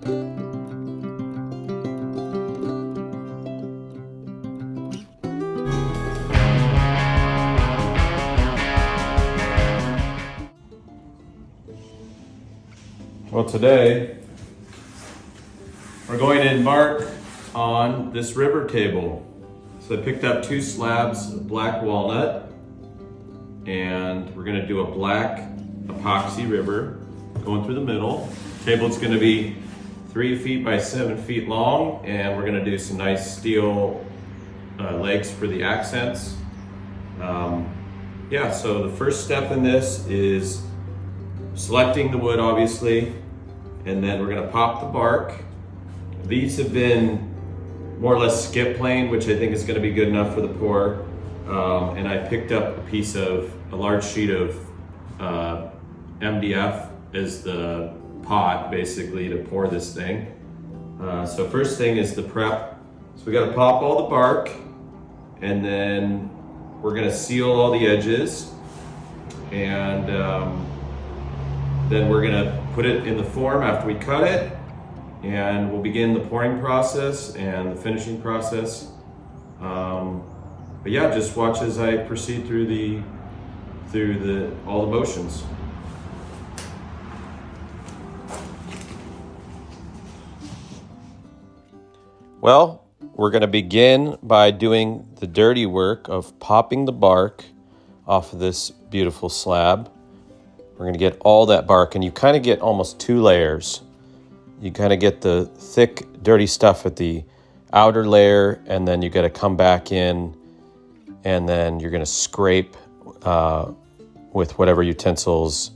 Well, today we're going to embark on this river table. So I picked up 2 slabs of black walnut, and we're going to do a black epoxy river going through the middle. The table's going to be 3 feet by 7 feet long, and we're going to do some nice steel legs for the accents. So the first step in this is selecting the wood, obviously, and then we're going to pop the bark. These have been more or less skip plane, which I think is going to be good enough for the pour. And I picked up a large sheet of MDF as the pot, basically, to pour this thing. So first thing is the prep. So we got to pop all the bark, and then we're going to seal all the edges, and then we're going to put it in the form after we cut it, and we'll begin the pouring process and the finishing process. But yeah, just watch as I proceed through all the motions. Well, we're going to begin by doing the dirty work of popping the bark off of this beautiful slab. We're going to get all that bark, and you kind of get almost 2 layers. You kind of get the thick, dirty stuff at the outer layer, and then you got to come back in, and then you're going to scrape with whatever utensils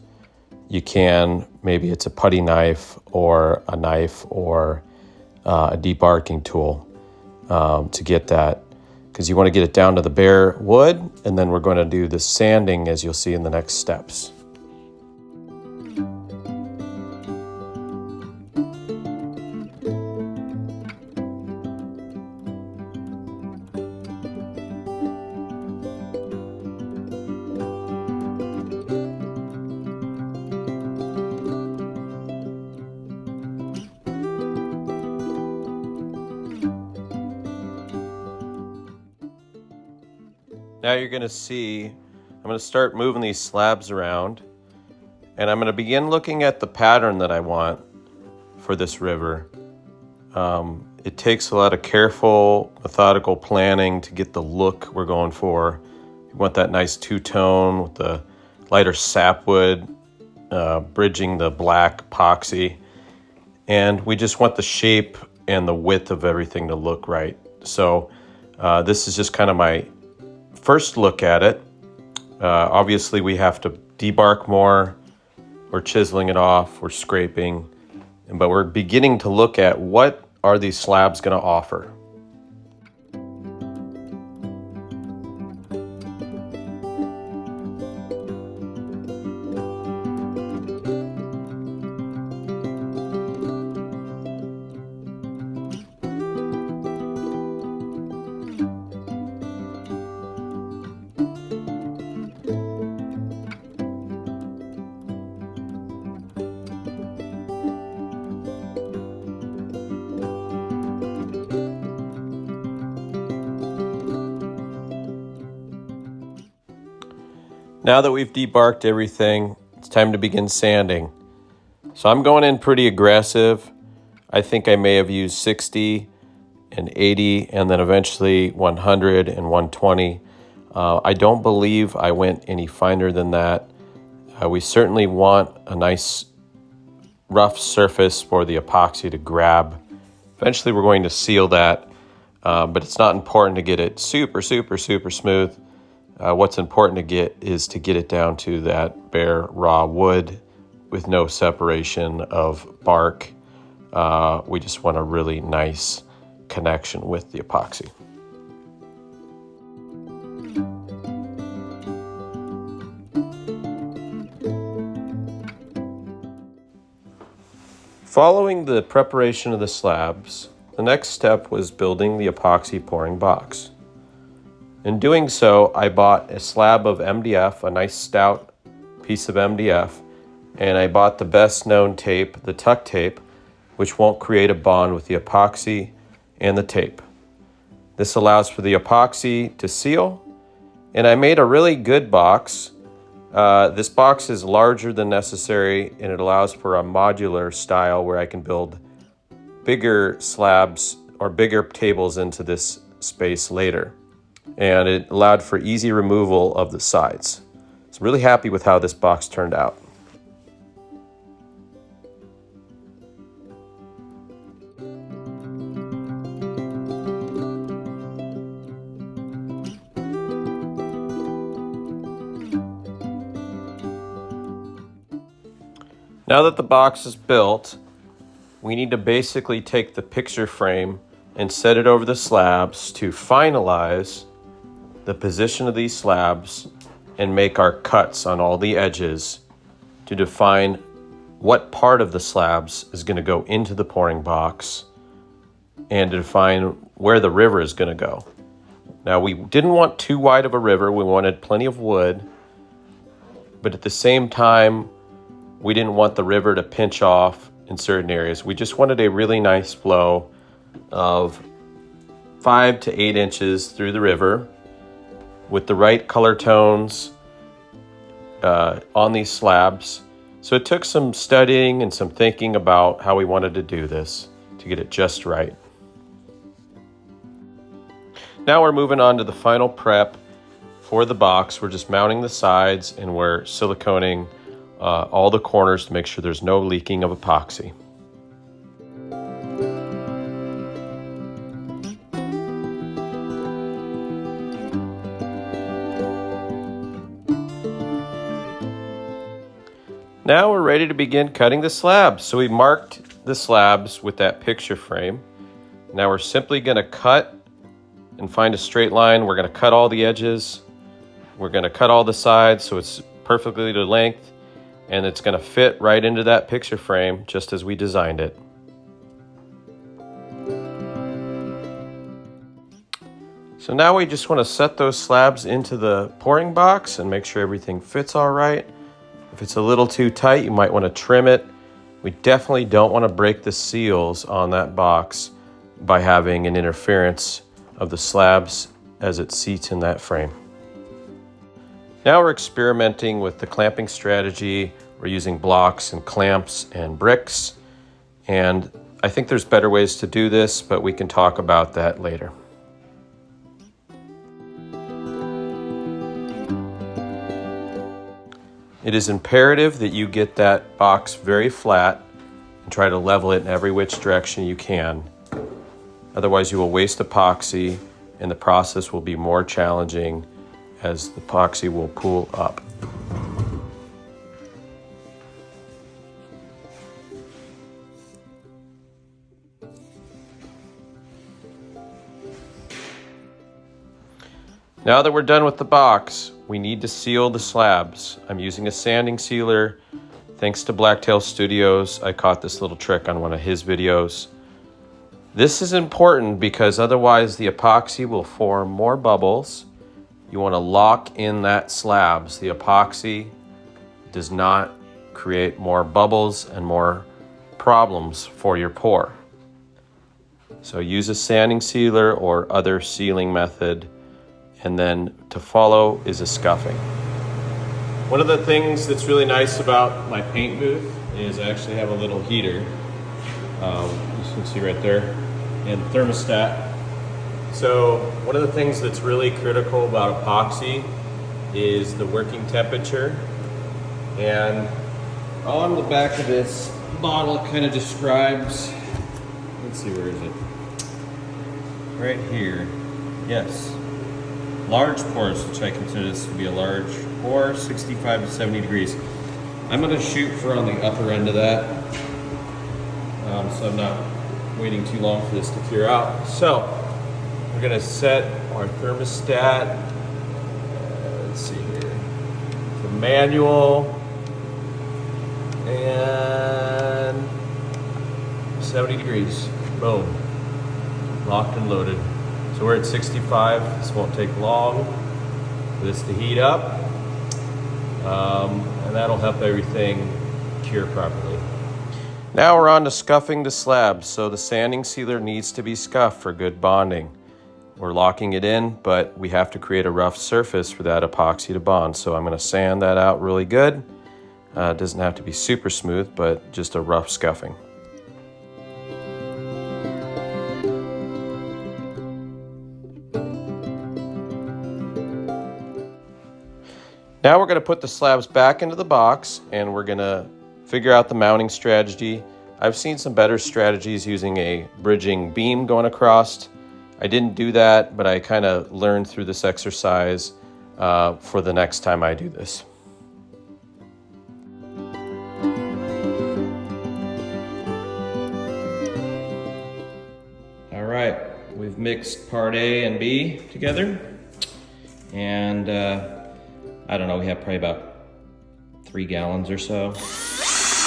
you can. Maybe it's a putty knife or a knife or a debarking tool to get that, because you want to get it down to the bare wood, and then we're going to do the sanding, as you'll see in the next steps. Now you're going to see, I'm going to start moving these slabs around, and I'm going to begin looking at the pattern that I want for this river. It takes a lot of careful, methodical planning to get the look we're going for. You want that nice 2-tone with the lighter sapwood, bridging the black epoxy. And we just want the shape and the width of everything to look right. So this is just kind of my first look at it. Obviously we have to debark more. We're chiseling it off, we're scraping, but we're beginning to look at what are these slabs going to offer. Now that we've debarked everything, it's time to begin sanding. So I'm going in pretty aggressive. I think I may have used 60 and 80 and then eventually 100 and 120. I don't believe I went any finer than that. We certainly want a nice rough surface for the epoxy to grab. Eventually we're going to seal that, but it's not important to get it super smooth. What's important to get is to get it down to that bare raw wood with no separation of bark. We just want a really nice connection with the epoxy. Following the preparation of the slabs, the next step was building the epoxy pouring box. In doing so, I bought a slab of MDF, a nice stout piece of MDF, and I bought the best known tape, the tuck tape, which won't create a bond with the epoxy and the tape. This allows for the epoxy to seal, and I made a really good box. This box is larger than necessary, and it allows for a modular style where I can build bigger slabs or bigger tables into this space later. And it allowed for easy removal of the sides. So really happy with how this box turned out. Now that the box is built, we need to basically take the picture frame and set it over the slabs to finalize the position of these slabs and make our cuts on all the edges to define what part of the slabs is going to go into the pouring box and to define where the river is going to go. Now, we didn't want too wide of a river. We wanted plenty of wood, but at the same time, we didn't want the river to pinch off in certain areas. We just wanted a really nice flow of 5 to 8 inches through the river with the right color tones on these slabs. So it took some studying and some thinking about how we wanted to do this to get it just right. Now we're moving on to the final prep for the box. We're just mounting the sides and we're siliconing all the corners to make sure there's no leaking of epoxy. Now we're ready to begin cutting the slabs. So we marked the slabs with that picture frame. Now we're simply going to cut and find a straight line. We're going to cut all the edges. We're going to cut all the sides so it's perfectly to length. And it's going to fit right into that picture frame just as we designed it. So now we just want to set those slabs into the pouring box and make sure everything fits all right. If it's a little too tight, you might want to trim it. We definitely don't want to break the seals on that box by having an interference of the slabs as it seats in that frame. Now we're experimenting with the clamping strategy. We're using blocks and clamps and bricks. And I think there's better ways to do this, but we can talk about that later. It is imperative that you get that box very flat and try to level it in every which direction you can. Otherwise you will waste epoxy and the process will be more challenging as the epoxy will pool up. Now that we're done with the box, we need to seal the slabs. I'm using a sanding sealer. Thanks to Blacktail Studios, I caught this little trick on one of his videos. This is important because otherwise the epoxy will form more bubbles. You want to lock in that slabs. The epoxy does not create more bubbles and more problems for your pour. So use a sanding sealer or other sealing method, and then to follow is a scuffing. One of the things that's really nice about my paint booth is I actually have a little heater, you can see right there, and thermostat. So one of the things that's really critical about epoxy is the working temperature. And on the back of this bottle kind of describes, let's see, where is it? Right here, yes. Large pours, which I consider this to be a large pour, 65 to 70 degrees. I'm gonna shoot for on the upper end of that, so I'm not waiting too long for this to cure out. So we're gonna set our thermostat, let's see here, the manual, and 70 degrees, boom, locked and loaded. So we're at 65, this won't take long for this to heat up, and that'll help everything cure properly. Now we're on to scuffing the slabs. So the sanding sealer needs to be scuffed for good bonding. We're locking it in, but we have to create a rough surface for that epoxy to bond. So I'm going to sand that out really good. It doesn't have to be super smooth, but just a rough scuffing. Now we're going to put the slabs back into the box and we're going to figure out the mounting strategy. I've seen some better strategies using a bridging beam going across. I didn't do that, but I kind of learned through this exercise for the next time I do this. All right, we've mixed part A and B together, and I don't know, we have probably about 3 gallons or so.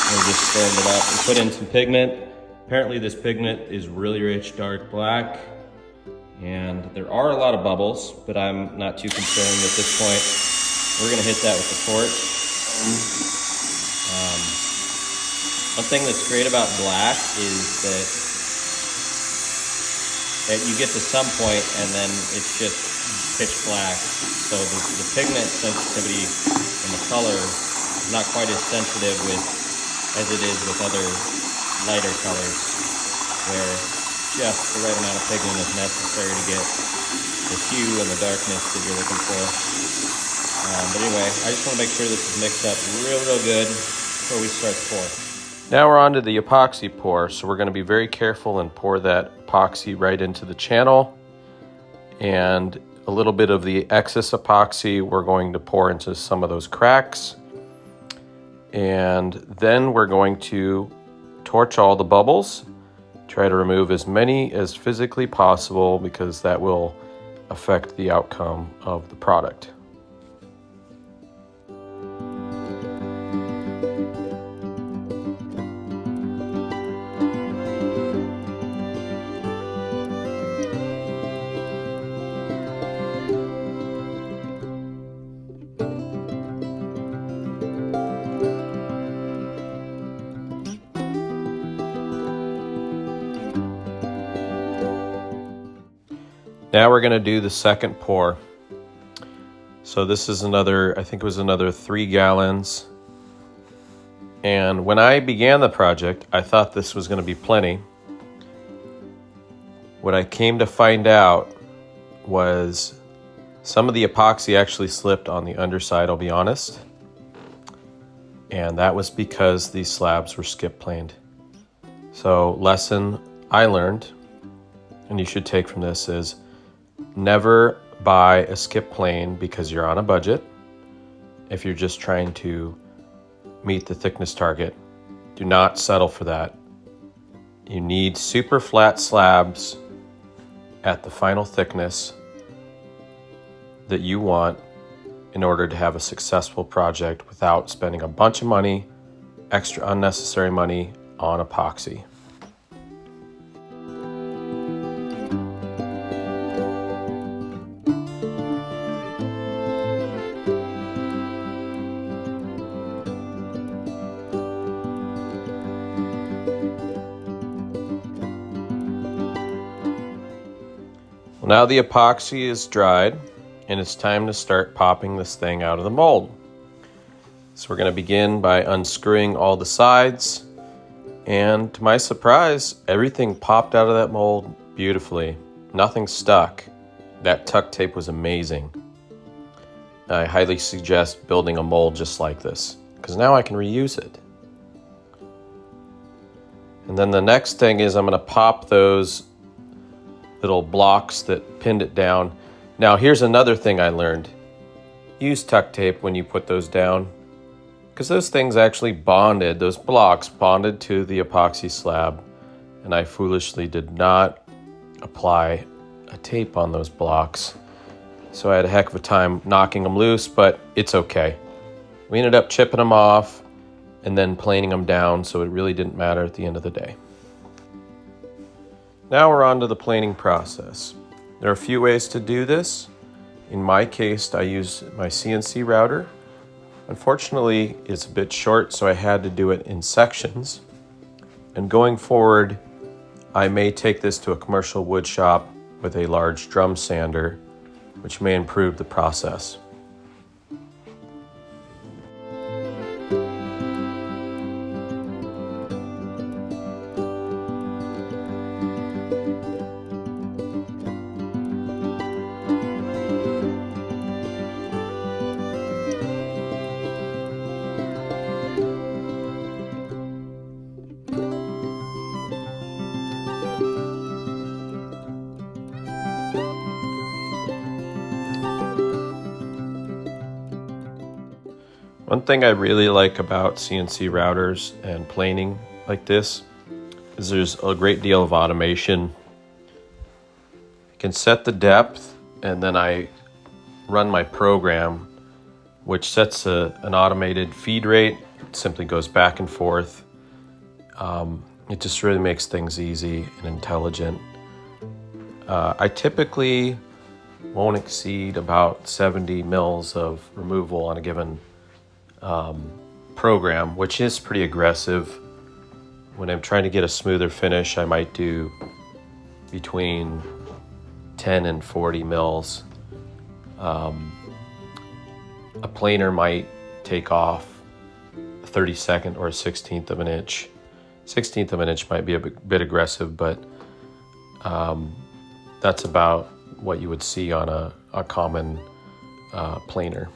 We're just stirring it up and put in some pigment. Apparently this pigment is really rich, dark black, and there are a lot of bubbles, but I'm not too concerned at this point. We're gonna hit that with the torch. One thing that's great about black is that you get to some point and then it's just pitch black. So the pigment sensitivity and the color is not quite as sensitive as it is with other lighter colors, where just the right amount of pigment is necessary to get the hue and the darkness that you're looking for. But anyway, I just want to make sure this is mixed up real good before we start the pour. Now we're on to the epoxy pour, so we're going to be very careful and pour that epoxy right into the channel, and a little bit of the excess epoxy we're going to pour into some of those cracks, and then we're going to torch all the bubbles, try to remove as many as physically possible because that will affect the outcome of the product. Now we're going to do the second pour. So this is another, I think it was another 3 gallons. And when I began the project, I thought this was going to be plenty. What I came to find out was some of the epoxy actually slipped on the underside, I'll be honest. And that was because these slabs were skip planed. So lesson I learned, and you should take from this, is never buy a skip plane because you're on a budget. If you're just trying to meet the thickness target, do not settle for that. You need super flat slabs at the final thickness that you want in order to have a successful project without spending a bunch of money, extra unnecessary money on epoxy. Now the epoxy is dried and it's time to start popping this thing out of the mold. So we're going to begin by unscrewing all the sides, and to my surprise, everything popped out of that mold beautifully. Nothing stuck. That tuck tape was amazing. I highly suggest building a mold just like this because now I can reuse it. And then the next thing is I'm going to pop those little blocks that pinned it down. Now here's another thing I learned. Use tuck tape when you put those down, because those things actually bonded, those blocks bonded to the epoxy slab, and I foolishly did not apply a tape on those blocks. So I had a heck of a time knocking them loose, but it's okay. We ended up chipping them off and then planing them down, so it really didn't matter at the end of the day. Now we're on to the planing process. There are a few ways to do this. In my case, I use my CNC router. Unfortunately, it's a bit short, so I had to do it in sections. And going forward, I may take this to a commercial wood shop with a large drum sander, which may improve the process. One thing I really like about CNC routers and planing like this is there's a great deal of automation. I can set the depth and then I run my program, which sets an automated feed rate. It simply goes back and forth. It just really makes things easy and intelligent. I typically won't exceed about 70 mils of removal on a given program, which is pretty aggressive. When I'm trying to get a smoother finish, I might do between 10 and 40 mils. A planer might take off a 32nd or a 16th of an inch. 16th of an inch might be a bit aggressive, but that's about what you would see on a common planer.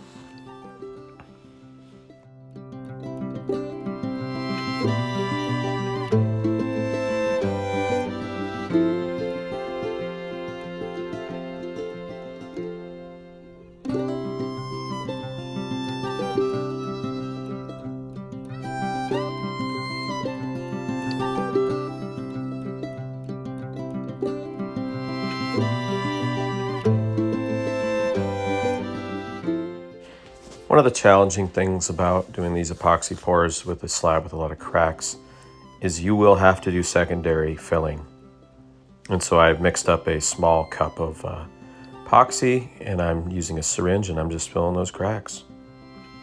One of the challenging things about doing these epoxy pours with a slab with a lot of cracks is you will have to do secondary filling. And so I've mixed up a small cup of epoxy and I'm using a syringe and I'm just filling those cracks.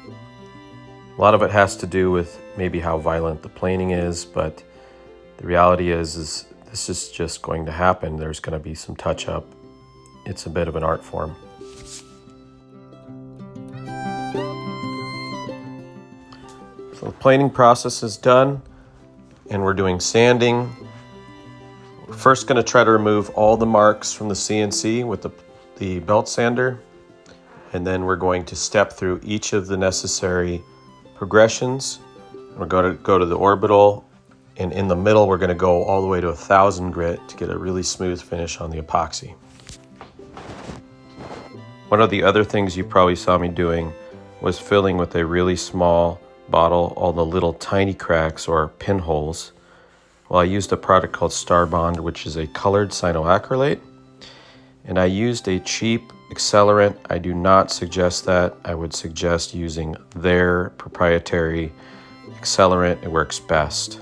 A lot of it has to do with maybe how violent the planing is, but the reality is this is just going to happen. There's going to be some touch up. It's a bit of an art form. So the planing process is done and we're doing sanding. We're first going to try to remove all the marks from the CNC with the belt sander, and then we're going to step through each of the necessary progressions. We're going to go to the orbital, and in the middle we're going to go all the way to 1,000 grit to get a really smooth finish on the epoxy. One of the other things you probably saw me doing was filling with a really small bottle all the little tiny cracks or pinholes. Well, I used a product called Star Bond, which is a colored cyanoacrylate, and I used a cheap accelerant. I do not suggest that. I would suggest using their proprietary accelerant. It works best.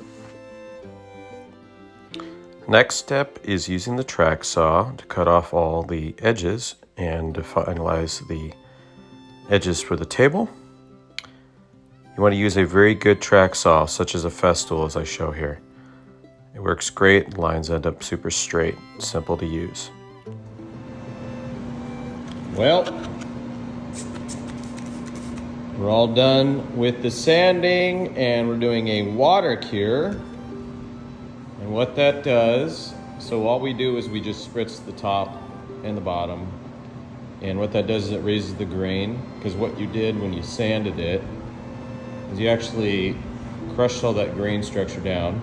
Next step is using the track saw to cut off all the edges and to finalize the edges for the table. You want to use a very good track saw, such as a Festool, as I show here. It works great, the lines end up super straight, simple to use. Well, we're all done with the sanding and we're doing a water cure. And what that does, so all we do is we just spritz the top and the bottom. And what that does is it raises the grain, because what you did when you sanded it is you actually crushed all that grain structure down.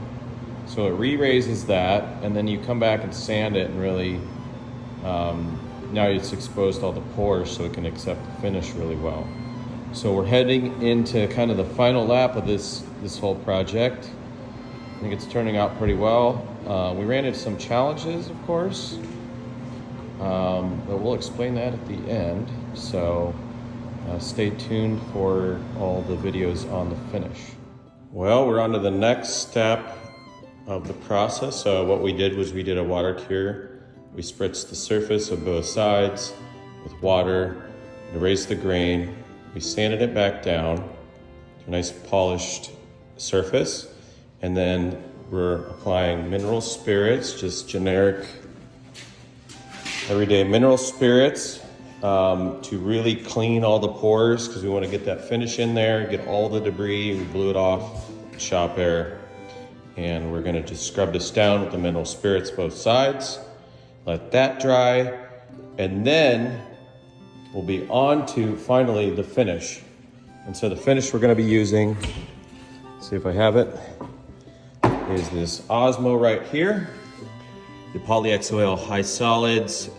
So it re-raises that, and then you come back and sand it and really, now it's exposed to all the pores so it can accept the finish really well. So we're heading into kind of the final lap of this whole project. I think it's turning out pretty well. We ran into some challenges, of course, but we'll explain that at the end. So stay tuned for all the videos on the finish. Well, we're on to the next step of the process. So what we did was we did a water cure. We spritzed the surface of both sides with water to raise the grain. We sanded it back down to a nice polished surface, and then We're applying mineral spirits, just generic, everyday mineral spirits to really clean all the pores because we want to get that finish in there, get all the debris. We blew it off, shop air, and we're going to just scrub this down with the mineral spirits both sides. Let that dry, and then we'll be on to finally the finish. And so the finish we're going to be using, see if I have it, is this Osmo right here, the Poly-X Oil High Solids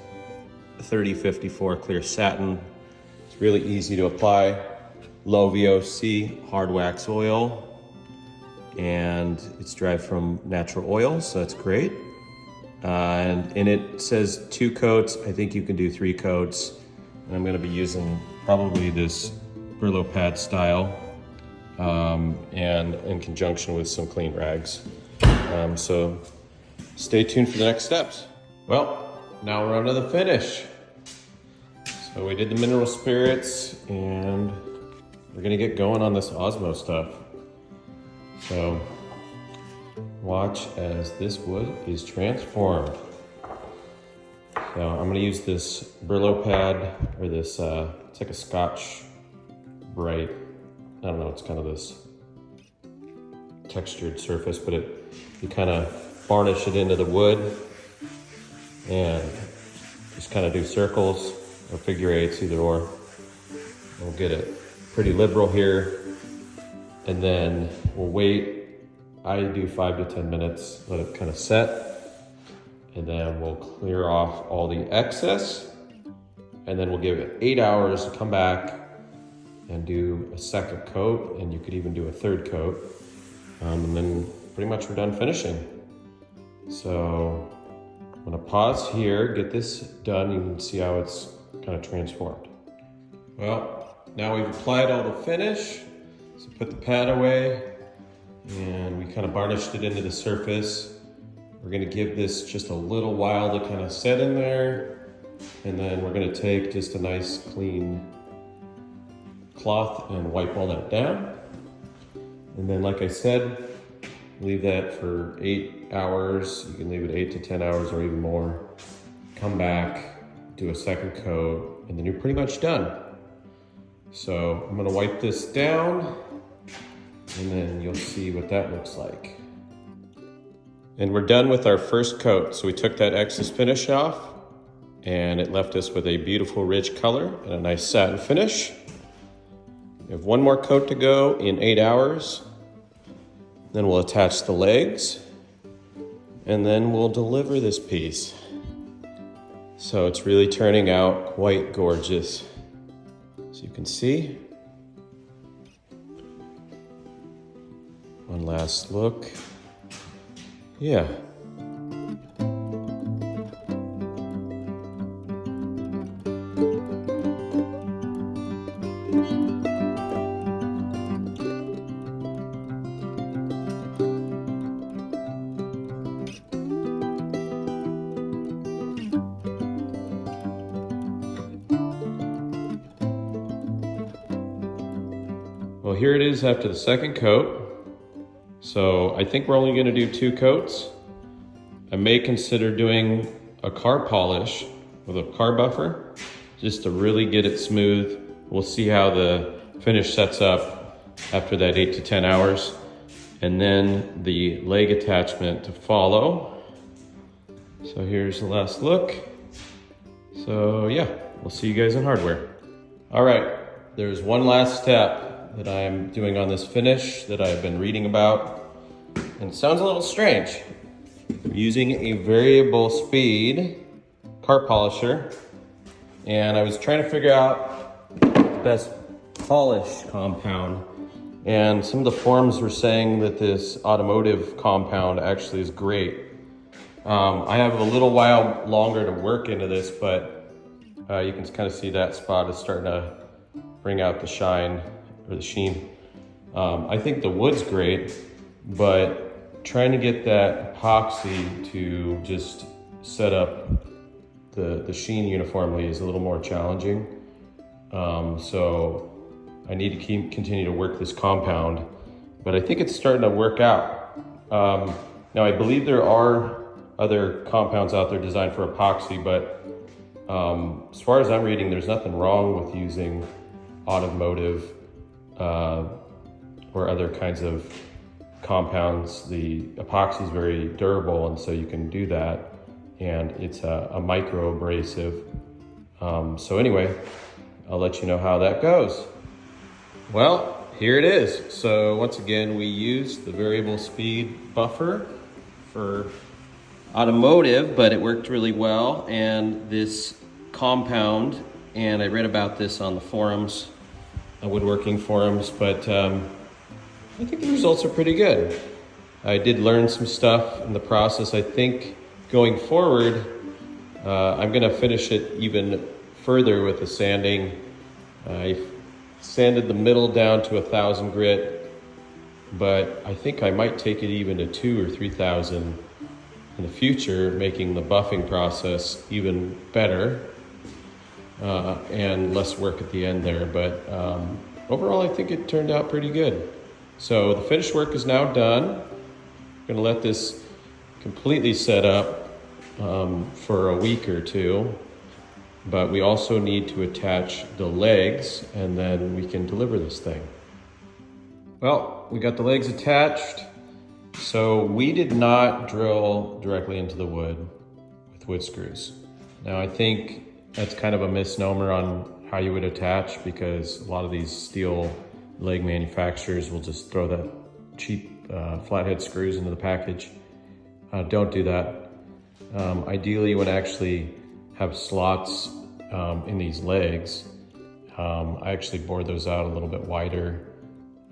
3054 Clear Satin. It's really easy to apply, low VOC hard wax oil, and it's derived from natural oil, so that's great. And it says 2 coats. I think you can do 3 coats. And I'm going to be using probably this Brillo pad style, and in conjunction with some clean rags. So stay tuned for the next steps. Well, now we're on to the finish. So we did the mineral spirits, and we're gonna get going on this Osmo stuff. So watch as this wood is transformed. So I'm gonna use this Brillo pad, or this, it's like a Scotch Brite. I don't know, it's kind of this textured surface, but you kind of varnish it into the wood and just kind of do circles or figure eights, either or. We'll get it pretty liberal here, and then we'll wait. I do 5 to 10 minutes, let it kind of set, and then we'll clear off all the excess, and then we'll give it 8 hours to come back and do a second coat, and you could even do a third coat, and then pretty much we're done finishing. So I'm gonna pause here, get this done. You can see how it's kind of transformed. Well, now we've applied all the finish, so put the pad away, and we kind of varnished it into the surface. We're gonna give this just a little while to kind of set in there, and then we're gonna take just a nice clean cloth and wipe all that down. And then, like I said, leave that for 8 hours. You can leave it 8 to 10 hours or even more. Come back, do a second coat, and then you're pretty much done. So I'm gonna wipe this down, and then you'll see what that looks like. And we're done with our first coat. So we took that excess finish off, and it left us with a beautiful rich color and a nice satin finish. We have one more coat to go in 8 hours. Then we'll attach the legs, and then we'll deliver this piece. So it's really turning out quite gorgeous. So you can see. One last look. Yeah. Well, here it is after the second coat. So I think we're only gonna do 2 coats. I may consider doing a car polish with a car buffer just to really get it smooth. We'll see how the finish sets up after that 8 to 10 hours. And then the leg attachment to follow. So here's the last look. So yeah, we'll see you guys in hardware. All right, there's one last step that I'm doing on this finish that I've been reading about, and it sounds a little strange. I'm using a variable speed car polisher, and I was trying to figure out the best polish compound, and some of the forums were saying that this automotive compound actually is great. I have a little while longer to work into this, but you can kind of see that spot is starting to bring out the shine, or the sheen. I think the wood's great, but trying to get that epoxy to just set up the sheen uniformly is a little more challenging. So I need to continue to work this compound, but I think it's starting to work out. Now I believe there are other compounds out there designed for epoxy, but as far as I'm reading, there's nothing wrong with using automotive or other kinds of compounds. The epoxy is very durable, and so you can do that, and it's a micro abrasive. So anyway, I'll let you know how that goes. Well, here it is. So once again, we used the variable speed buffer for automotive, but it worked really well. And this compound, and I read about this on the forums, woodworking forums, but I think the results are pretty good. I did learn some stuff in the process. I think going forward, I'm gonna finish it even further with the sanding. I sanded the middle down to 1,000 grit, but I think I might take it even to 2,000 or 3,000 in the future, making the buffing process even better and less work at the end there. But overall, I think it turned out pretty good. So the finished work is now done. I'm gonna let this completely set up for a week or two, but we also need to attach the legs, and then we can deliver this thing. Well, we got the legs attached. So we did not drill directly into the wood with wood screws. Now I think that's kind of a misnomer on how you would attach, because a lot of these steel leg manufacturers will just throw that cheap flathead screws into the package. Don't do that. Ideally, you would actually have slots in these legs. I actually bored those out a little bit wider.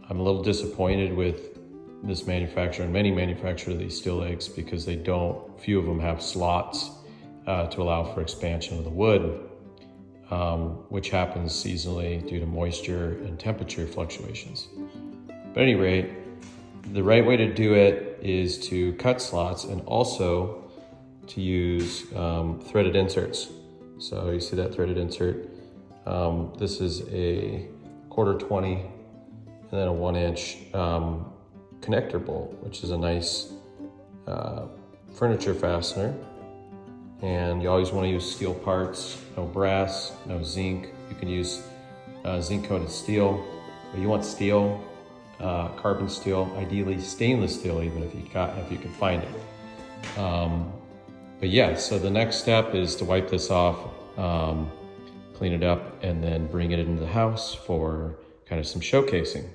I'm a little disappointed with this manufacturer and many manufacturers of these steel legs, because they don't, few of them have slots to allow for expansion of the wood, which happens seasonally due to moisture and temperature fluctuations. But at any rate, the right way to do it is to cut slots and also to use threaded inserts. So you see that threaded insert. This is a 1/4-20 and then a 1-inch connector bolt, which is a nice furniture fastener. And you always want to use steel parts, no brass, no zinc. You can use zinc coated steel, but you want steel, carbon steel, ideally stainless steel, even if you can find it. But yeah, so the next step is to wipe this off, clean it up, and then bring it into the house for kind of some showcasing.